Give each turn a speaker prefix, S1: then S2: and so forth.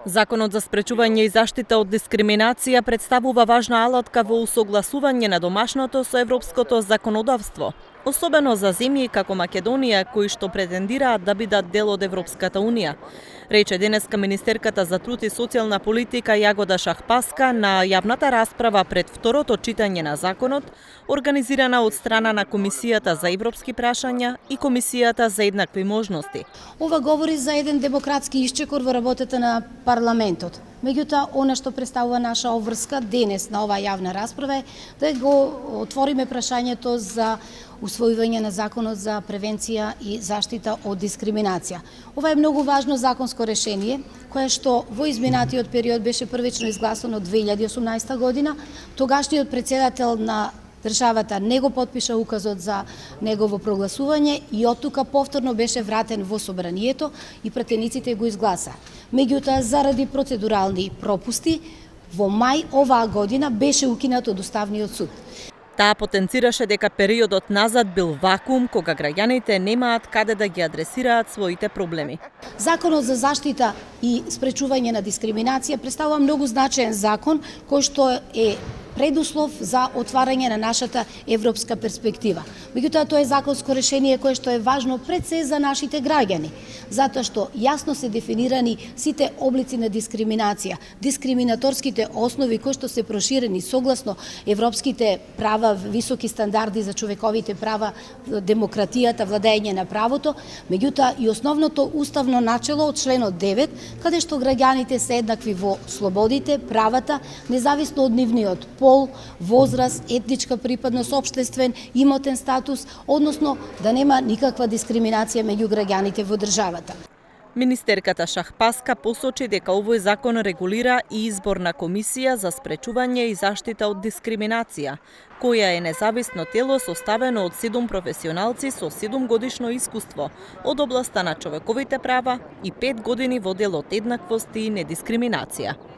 S1: Законот за спречување и заштита од дискриминација представува важна алатка во усогласување на домашното со европското законодавство, особено за земји како Македонија кои што претендираат да бидат дел од Европската унија, рече денеска министерката за труд и социјална политика Јагода Шахпаска на јавната расправа пред второто читање на законот, организирана од страна на Комисијата за европски прашања и Комисијата за еднакви можности.
S2: Ова говори за еден демократски исчекор во работата на парламентот. Меѓутоа, она што представува наша обврска денес на оваа јавна расправа е да го отвориме прашањето за усвојување на законот за превенција и заштита од дискриминација. Ова е многу важно законско решение, кое што во изминатиот период беше првично изгласано од 2018 година. Тогашниот претседател на државата не го потпиша указот за негово прогласување и оттука повторно беше вратен во собранието и пратениците го изгласа. Меѓутоа, заради процедурални пропусти, во мај оваа година беше укинат од Уставниот суд.
S1: Таа потенцираше дека периодот назад бил вакуум кога граѓаните немаат каде да ги адресираат своите проблеми.
S2: Законот за заштита и спречување на дискриминација представува многу значаен закон кој што е предуслов за отварање на нашата европска перспектива. Меѓутоа, тоа е законско решение кое што е важно пред се за нашите граѓани, затоа што јасно се дефинирани сите облици на дискриминација, дискриминаторските основи кои што се проширени согласно европските права, високи стандарди за човековите права, демократијата, владење на правото, меѓутоа и основното уставно начело од членот 9, каде што граѓаните се еднакви во слободите, правата, независно од нивниот пол, возраст, етничка припадност, општествен, имотен статус, односно да нема никаква дискриминација меѓу граѓаните во државата.
S1: Министерката Шахпаска посочи дека овој закон регулира и избор на комисија за спречување и заштита од дискриминација, која е независно тело составено од 7 професионалци со 7-годишно искуство од областа на човековите права и 5 години во делот еднаквост и недискриминација.